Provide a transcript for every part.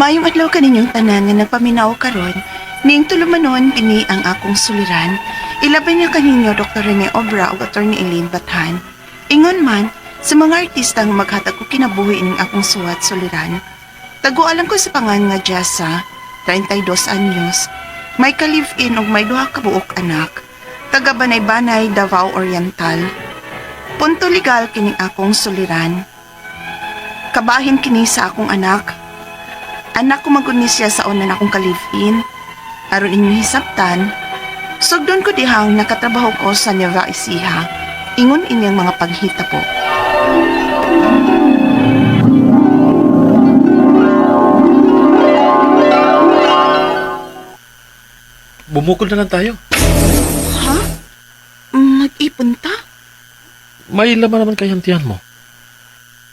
Maayong adlaw kaninyong tanan nga nagpaminaw karon, ning tulumanon kini ang akong suliran. Ilabay niya kaninyo Dr. Rene Obra ug Attorney Eileen Bathan. Ingon man sa mga artista nga maghatag ko kinabuhi ning akong suwat suliran. Tagualan ko sa pangan nga Jessa, 32 anyos. May ka-live-in ug may duha ka buok anak. Taga Banay-Banay, Davao Oriental. Punto legal kining akong suliran. Kabahin kini sa akong anak. Anak ko maguni siya sa una na akong ka-live-in. Aron inyong hisabtan, sugdon ko dihang nakatrabaho ko sa Nueva Ecija. Ingon inyang mga paghita po. Bumukol na lang tayo. Ha? Mag-ipon ta? May laman naman kayang tiyan mo.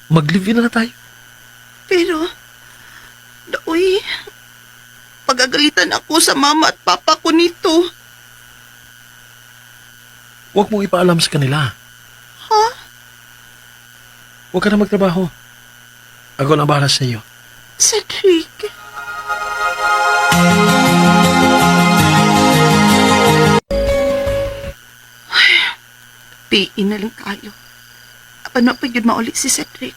Mag-live-in na lang tayo. Pero, daoy, pagagalitan ako sa mama at papa ko nito. Huwag mong ipaalam sa kanila. Ha? Huwag ka na magtrabaho. Ako na bahala sa iyo. Cedric. Ay, piin na lang kayo. Paano pa yun mauli si Cedric?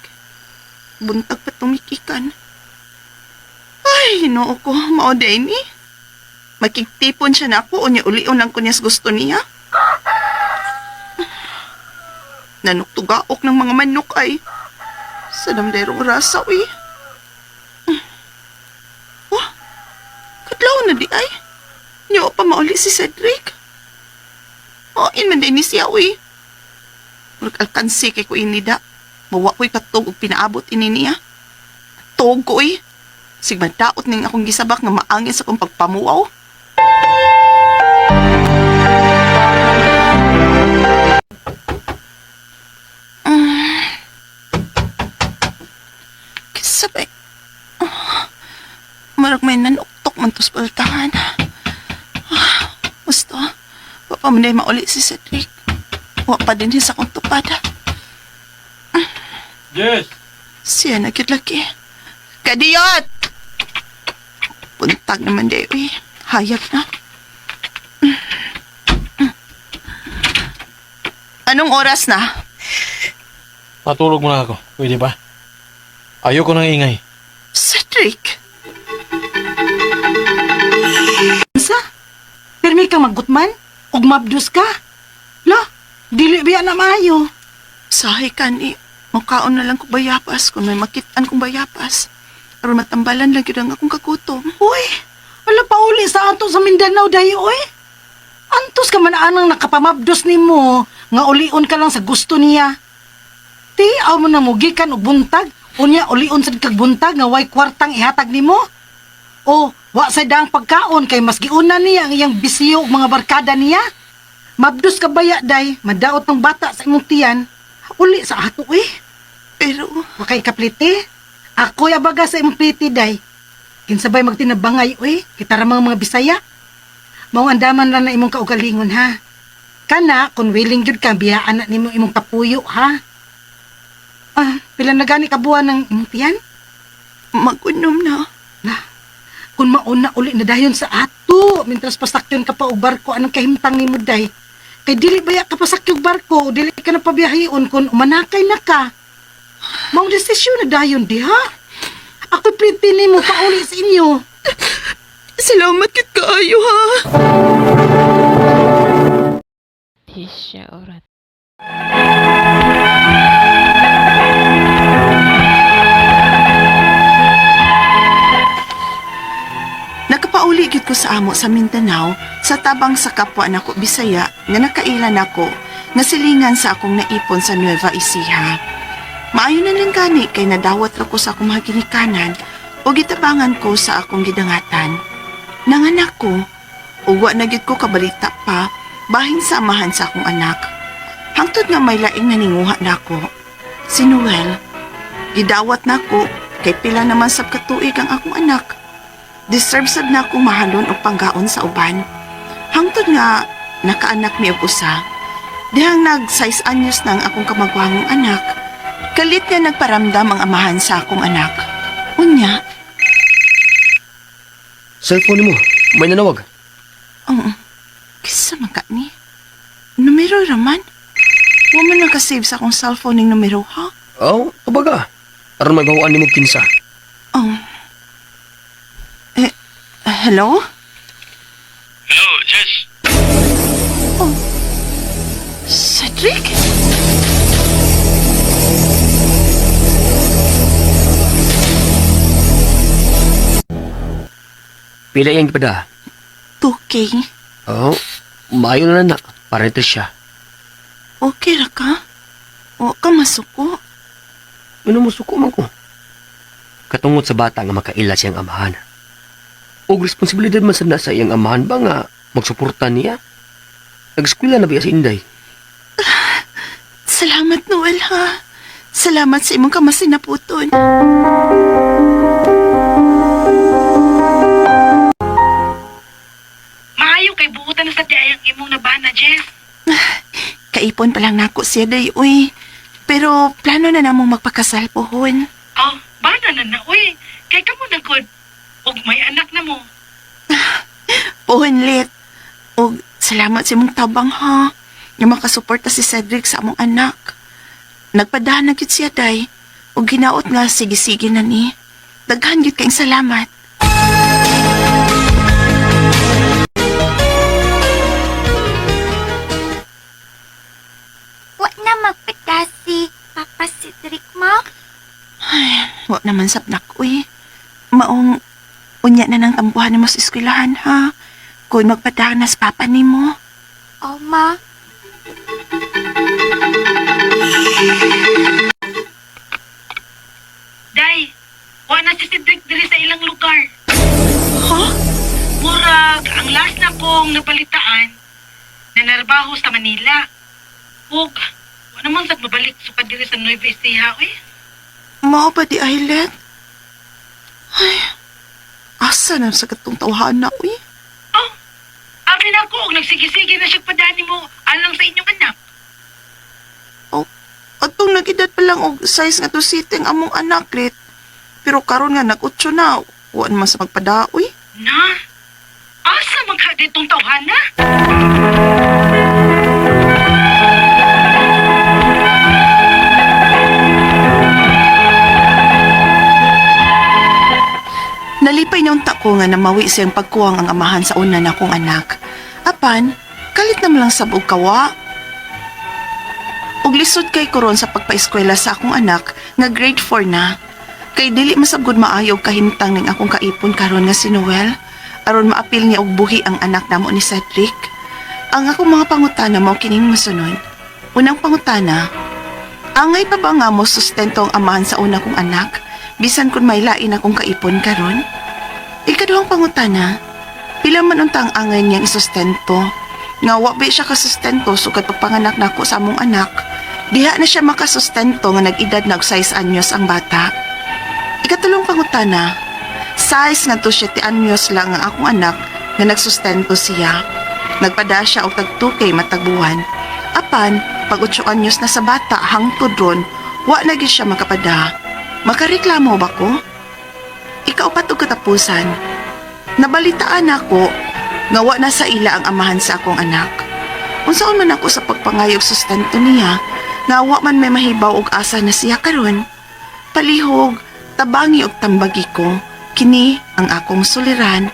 Buntag pa tumikikan. Ay, hinoo ko, mauday ni. Makikitipon siya na ako o niya ulion lang ko niyas gusto niya. Nanuktugaok ng mga manok ay sa damderong rasaw eh. Oh, kadlaw na di ay. Niyo pa mauli si Cedric. Oh, man din ni siya eh. Murag alkansi kay ko inida. Bawa ko'y katog og pinaabot ini niya. Tog ko eh. Sigmadaot ning akong gisabak nga maangin sa kong pagpamuaw. Kisabay. Marag may nanuktok man tos baltahan. Gusto, papamanay mauli si Cedric. Wa pa din sa akong tupada. Yes! Siya nagkidlaki. Kadiyot! Puntag naman, Dewi. Hayag na. Anong oras na? Matulog muna ako. Pwede ba? Ayoko nang ingay. Cedric! Sa? Pirmi kang maggutman? Og mabdus ka? La, dili biya na maayo. Sahay ka ni. Makaon na lang kong bayapas kung may makitaan kong bayapas. Aron matambalan lang yun ang akong kagutom. Uy, wala pa uli sa ato sa Mindanao dayo, oy. Antos ka man anang nakapamabdos ni mo, nga ulion ka lang sa gusto niya. Ti, aw mo na mo gikan og buntag, unya ulion sa kag buntag nga way kwartang ihatag nimo. O, wa sa daang pagkaon kay mas giuna niya ang iyang bisyo ug mga barkada niya. Mabdos ka baya day, madaot ng bata sa imong tiyan. Uli sa ato eh. Pero, Wakay kapliti. Ako'y abaga sa imong pliti day. Kinsabay magtinabangay eh. Kita ramang mga Bisaya. Maong andaman lang na imong kaugalingon ha. Kana, kung willing jud ka, biyaan na nimo imong papuyo ha. Pila na gani kabuan ng imong tiyan? mag-unom na. Kung mauna uli na dayon sa ato, mintras pasakyon ka pa og barko, anong kahimtang nimo day? Kay dili baya ka pasakyo og barko, dili ka na pabiyahion kung umanakay na ka. Maong desisyon na dayon di ha? Ako'y pretty nimo pauli sa inyo. Salamat kit kaayo ha. Tisha orat. Nakapauli gyud ko sa amo sa Mindanao sa tabang sa kapwa nako Bisaya nga nakailan ako nga silingan sa akong naipon sa Nueva Ecija. Maayo na lang gani kay nadawat ra ko sa akong mga ginikanan o gitabangan ko sa akong gidangatan. Nanganak ko, ug wa na gyud ko kabalita pa bahin sa amahan sa akong anak. Hangtod nga may laing naninguha nako. Si Noel, gidawat nako kay pila naman sab katuig ang akong anak. Deserve sad na akong mahalon o panggaon sa uban. Hangtod nga nakaanak mi og usa. Dihang nag-6 anyos na ang akong kamagwangong anak. Kalit nga nagparamdam ang amahan sa akong anak. Unya, Cellphone mo, may nanawag. Ang, kisa man ka ni? Numero raman? Wa man nakasave sa akong cellphone ng numero, ha? Oh, kabaga. Aron may bawaan ni mo kinsa. Ang, hello? Hello, Jess. Cedric? Pila yung ipada. 2K? Oh, maayo na na. Para ito siya. Okay ra ka? O ka masuko? Ano mo suko man ko? Katungod sa bata nga makaila siyang amahan. O responsibilidad man sana sa iyang amahan ba nga magsuporta niya? Nag-eskwela na ba si Inday? Salamat, Noel, ha? Salamat sa imong kamasinaputon. Maayo kay buutan na sa dayang imong nabana, Jess. Kaipon pa lang nako siya day, uy. Pero plano na namong magpakasal pohon. Oh, bana na uy. Kay kamo na good. Og may anak na mo. Pohon lit. O salamat sa imong tabang, ha? Nga makasuporta si Cedric sa among anak. Nagpadahan na gyud siya day. O ginaot nga sige-sige na ni. Daghan gyud kayong salamat. Wa na magpita si Papa Cedric mo? Ay, wa naman sapnak, uy. Maong unya na ng tambuhan mo sa eskwelahan, ha? Kung magpadahan na sa papa ni mo. O ma, Day, wa na si Cedric diri sa ilang lugar. Ha? Murag, ang last na kong nabalitaan, na narbaho sa Manila. Ug, wa naman sa mabalik sukad diri sa Nueva Ecija, eh. Mao ba di Ailet? Ay, asa na sa katong tawhana, uy? Oh, amin ako, og nagsige-sige na siya padani mo alang sa inyong anak. Oh, atong nag-edad pa lang og size nga to sitting among anak, Lit. Pero karon nga nag-8 na, wa naman sa magpadaoy. Na? Asa magkada itong tawhana? Nalipay niyong tako nga namawi siyang pagkuwang ang amahan sa una na kong anak. Apan, kalit naman lang sabog kawa. Ug lisod kay koron sa pagpaeskwela sa akong anak nga grade 4 na. Kay dili masabgod maayo og kahimtang ning akong kaipon karon nga si Noel aron maapil niya og buhi ang anak namo ni Cedric. Ang akong mga pangutana mao kining mosunod. Unang pangutana, angay pa ba nga mo sustento ang amahan sa una kong anak bisan kun may lain akong kaipon karon? Ikaduhang pangutana, pila man unta ang angay niyang isustento? Nga wa ba siya kasustento sugad pagpanganak nako sa among anak? Diha na siya makasustento nga nag-edad na og 6 anyos ang bata. Ikatulong pangutana, size nga to 7 anyos lang ang akong anak nga nagsustento siya. Nagpada siya og tag 2K matag buwan. Apan, pag 8 anyos na sa bata hangtod ron, wa na gyud siya makapada. Makareklamo ba ko? Ikaupat og katapusan. Nabalitaan ako nga wa na sa ila ang amahan sa akong anak. Unsaon man ako sa pagpangayog sustento niya, nga wa man may mahibaw og asa na siya karon. Palihog, tabangi og tambagi ko. Kini ang akong suliran,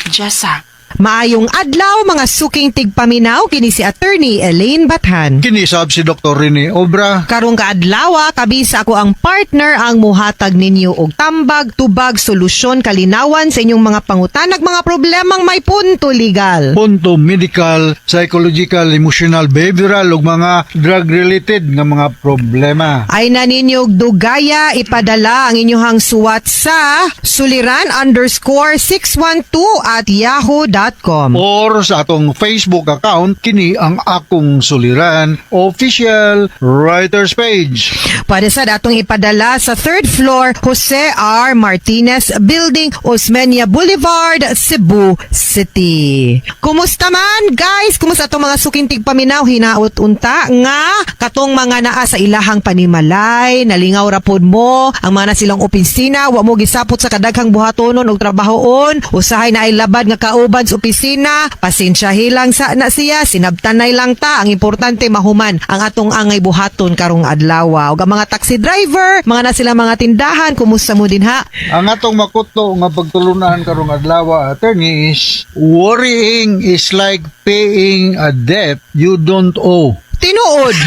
Jessa. Maayong adlaw mga suking tigpaminaw kini si Attorney Elaine Bathan. Kinisab si Dr. Rene Obra. Karong kaadlaw kabisa ako ang partner ang muhatag ninyo og tambag, tubag, solusyon, kalinawan sa inyong mga pangutanag mga problemang may punto legal. Punto medical, psychological, emotional, behavioral ug mga drug-related nga mga problema. Ay na ninyo og dugaya ipadala ang inyong suwat sa suliran_612@yahoo.com. gmail.com. or sa atong Facebook account kini ang Akong Suliran official writers page. Pwede sa datong ipadala sa 3rd floor Jose R. Martinez Building, Osmeña Boulevard, Cebu City. Kumusta man guys? Kumusta itong mga sukintig paminaw? Hinaot unta nga katong mga naa sa ilahang panimalay, nalingaw rapod mo, ang mga na silang opisina, wa mo gisapot sa kadaghang buhatonon og trabahoon, usahay na ay labad nga kauban sa opisina, pasensyahi lang sa na siya, sinabtanay lang ta, ang importante mahuman ang atong angay buhaton karong adlaw. Og ang mga taxi driver, mga na sila mga tindahan, kumusta mo din ha? Ang atong makuto nga pagtulunan karong adlaw, attorney, is worrying is like paying a debt you don't owe. Tinuod.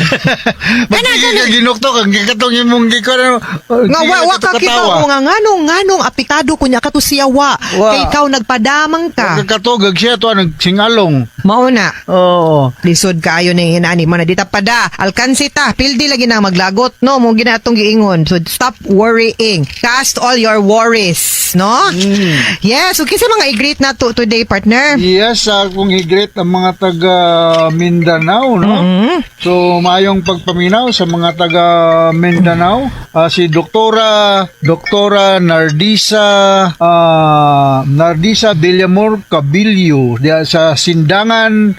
Bakit ginukto kang gikatong imong gikano Nga wa ka kita mo nga nganong apikado kunya kato siya wa. Wa. Kay ikaw nagpadamang ka. Katogag siya to nagsingalong. Mao na. Oo. Lisod kaayo ning inani man dita pada. Alkansi ta, pildi lagi na maglagot no mo ginatong giingon. So stop worrying. Cast all your worries, no? Yes, okay sa mga i-greet na to today, partner. Yes, kung i-greet ang mga taga Mindanao, no? So, mayong pagpaminaw sa mga taga Mindanao. Si Doktora Nardisa Villamor Cabillo sa Sindangan,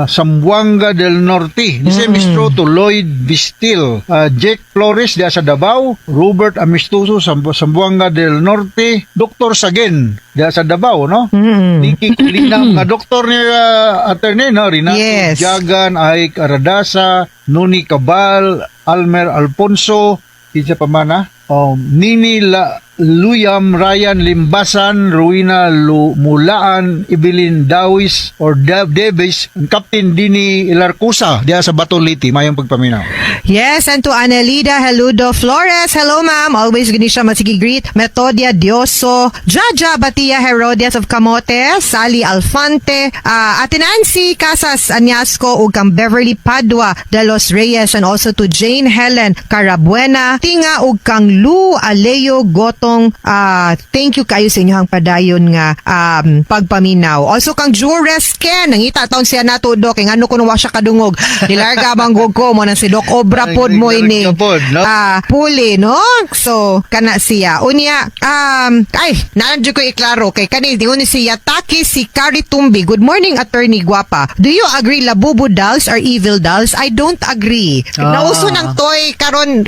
Zamboanga del Norte. The same is true to Lloyd Vistil. Jake Flores sa Davao. Robert Amistoso sa Zamboanga del Norte. Dr. Sagen sa Davao, no? Niki Kulina, mga doktor ni attorney, no? Renato Yes. Jagan, Aik Aradasa, Noni Cabal, Almer Alfonso, isa pa man, Nini Luyam, Ryan Limbasan, Ruina Mulaan, Ibilin Dawis or Davis, Captain Dini Ilarcusa diya sa Batoliti, mayong pagpaminaw. Yes, and to Annelida Heludo Flores. Hello, ma'am. Always gani siya masigigreet. Metodia Dioso, Jaja Batia Herodias of Camotes, Sally Alfante, Ate Nancy Casas Anyasco, ug kang Beverly Padua de los Reyes, and also to Jane Helen Carabuena, Tinga ug kang Lu Aleo Gotong. Thank you kayo sa inyong padayon nga pagpaminaw. Also kang Jures Ken, nangita taon siya nato Dok, kay ano kuno wa siya kadungog. Nilarga banggog ko mo nang si Doc Obra pod mo ini. Puli, no? So kana siya. Unya nandiyo ko iklaro kay kani dingon ni siya Taki si Kari Tumbi. Good morning, attorney guwapa. Do you agree Labubu dolls are evil dolls? I don't agree. Nauso ng toy karon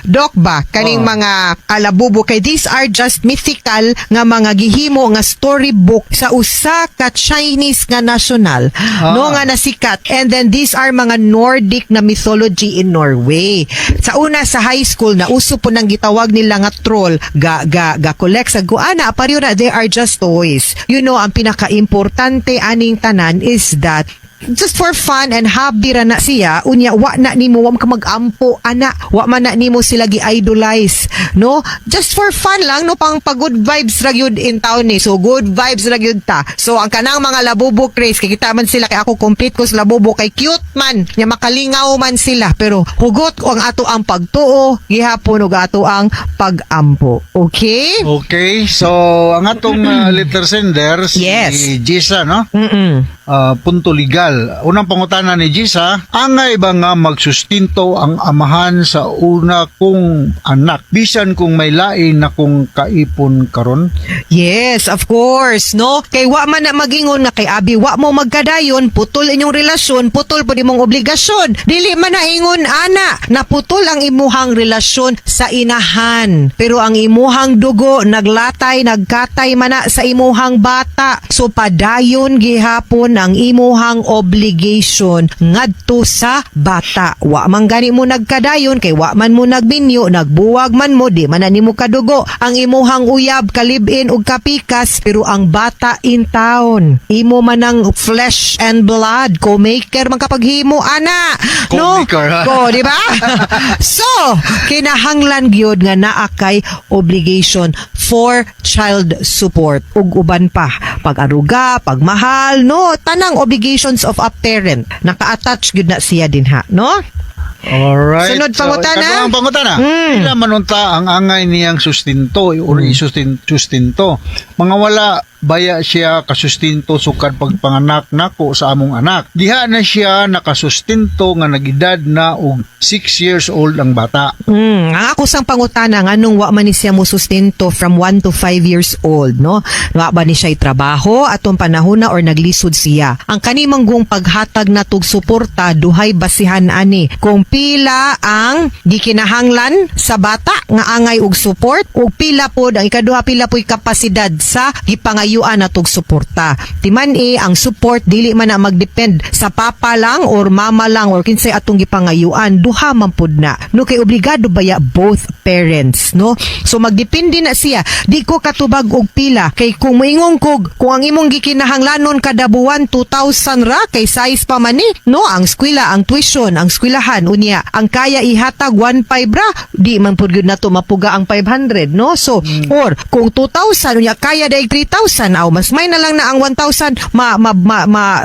Doc ba kaning mga Labubu kay these are just mythical nga mga gihimo nga storybook sa usa ka Chinese nga national no nga nasikat, and then these are mga Nordic na mythology in Norway. Sa una sa high school na uso po nang gitawag nila nga troll ga collect sa guana aparyo na they are just toys. You know, ang pinaka-importante aning tanan is that just for fun and hobby ra na siya, unya wa na nimo wa ka mag-ampo ana, wa man na nimo sila gi-idolize, no? Just for fun lang, no, pang good vibes ra gyud in town ni. So good vibes ra gyud ta. So ang kanang mga Labubu craze kay kita man sila, kay ako complete ko sa Labubu kay cute man, nya makalingaw man sila, pero hugot ko ang ato ang pagtuo, gihapon og ato ang pag-ampo. Okay? Okay, so ang atong letter sender si Yes. Jisa, no? Legal. Punto legal. Unang pangutana ni Gisa, angay ba nga magsustinto ang amahan sa una kong anak bisan kung may lain na kung kaipon karon? Yes, of course, no? Kay wa man na magingon nga kay abi wa mo magkadayon, putol inyong relasyon, putol pud imong obligasyon. Dili man na ingon ana, naputol ang imuhang relasyon sa inahan. Pero ang imuhang dugo naglatay, nagkatay man na sa imuhang bata. So padayon gihapon ang imuhang obligation ngadto sa bata. Wa man gani mo nagkadayon kay wa man mo nagbinyo, nagbuwag man mo, di man na nimo kadugo ang imuhang uyab, kalibin ug kapikas, pero ang bata in town. Imo man ang flesh and blood, co-maker man kapag himo ana. No? Co-maker, ha? Ko, di ba? So, kinahanglan gyud nga naa kay obligation for child support ug uban pa, pag-aruga, pagmahal, no, tanang obligations of a parent naka-attach gyud na siya din ha, no? Alright. Sunod pangutana? Ang pangutana. Ila manunta ang angay niyang sustinto or isustinto. mga wala baya siya kasustinto sukad pagpanganak nako sa among anak. Diha na siya nakasustinto nga nagedad na og 6 years old ang bata. Ang ako sang pangutana nganong wa man ni siya mo sustento from 1 to 5 years old, no? Wa ba ni siya trabaho atong panahon na or naglisod siya? Ang kanimang gong paghatag na tug suporta duhay basihan ani kung pila ang gikinahanglan sa bata nga angay og support ug pila pod ang ikaduha pila po'y kapasidad sa gipangayuan na tug suporta. Timan ang support dili man na magdepend sa papa lang or mama lang or kinsay atong gipangayuan, duha man pod na. No kay obligado baya both parents, no? So magdepende na siya. Di ko katubag og pila kay kung moingon kog kung ang imong gikinahanglanon kada buwan 2,000 ra kay size pa man ni, no? Ang eskwela, ang tuition, ang eskwelahan unya, ang kaya ihatag 1,500 ra, di man pod gyud nato mapuga ang 500, no? So or kung 2,000 unya kaya daig 3,000 aw mas may na lang na ang 1,000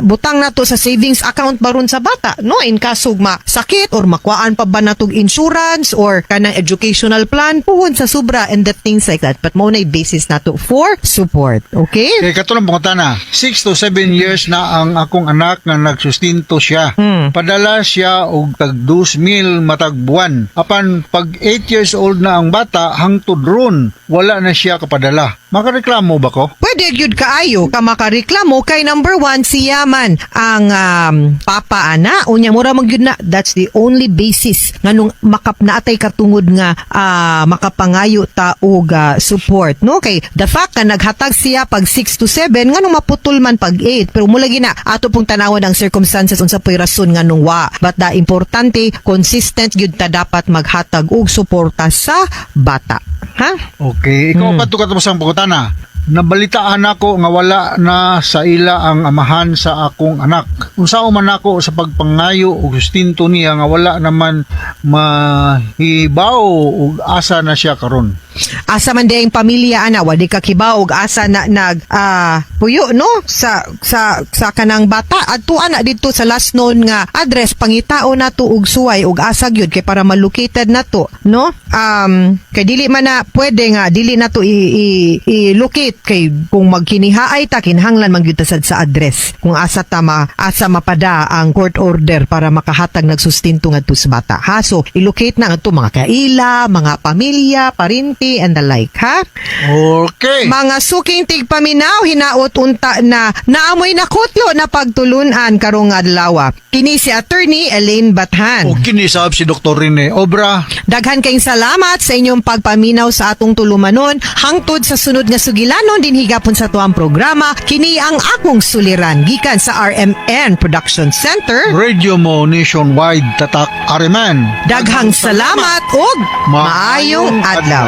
butang nato sa savings account baron sa bata, no? In kasog sakit or makuhaan pa ba natog insurance or kanang educational plan puhon sa sobra and the things like that. But mo na basis nato for support, okay? Kay katulong pangutana, 6 to 7 years na ang akong anak nga nagsustinto siya. Padala siya og tag 2,000 matag buwan. Apan pag 8 years old na ang bata hangtod ron, wala na siya kapadala. Makareklamo ba ko? Pwede gyud kaayo ka makareklamo kay number 1 siya man ang papa ana unya mura man gyud na, that's the only basis nganong naatay katungod nga makapangayo ta og support, no? Kay the fact na naghatag siya pag 6 to 7 nganong maputol man pag 8 pero mula gina ato pong tanawon ang circumstances unsa poy rason nganong wa, but the importante consistent gyud ta dapat maghatag og suporta sa bata, ha? Okay, ikaw pa to katapos ang pangutana. Nabalitaan ako nga wala na sa ila ang amahan sa akong anak. Unsao man ako sa pagpangayo o sustento niya nga wala naman mahibaw ug asa na siya karon. Asa man dayang pamilya ana wadi ka kibaw og asa na puyo, no, sa kanang bata adto ana dito sa last known nga address pangitao nato og suway og asa gyud kay para ma-located nato, no? Kay dili man na pwede nga dili nato i-locate kay kung magkinihaay ta kinahanglan man gyud ta sad sa address kung asa mapada ang court order para makahatag nagsustinto ngadto sa bata, ha? So i-locate na ngadto mga kaila, mga pamilya, parinti and the like, ha? Okay. Mga suking tigpaminaw, hinaot unta na naamoy na kutlo na pagtulunan karong adlaw. Kini si Attorney Elaine Bathan. O kinisab si Dr. Rene Obra. Daghan kayong salamat sa inyong pagpaminaw sa atong tulumanon. Hangtod sa sunod nga sugilanon din higapon sa tuang programa. Kini ang akong suliran gikan sa RMN Production Center. Radio mo nationwide tatak Ariman. Daghang salamat ug maayong adlaw.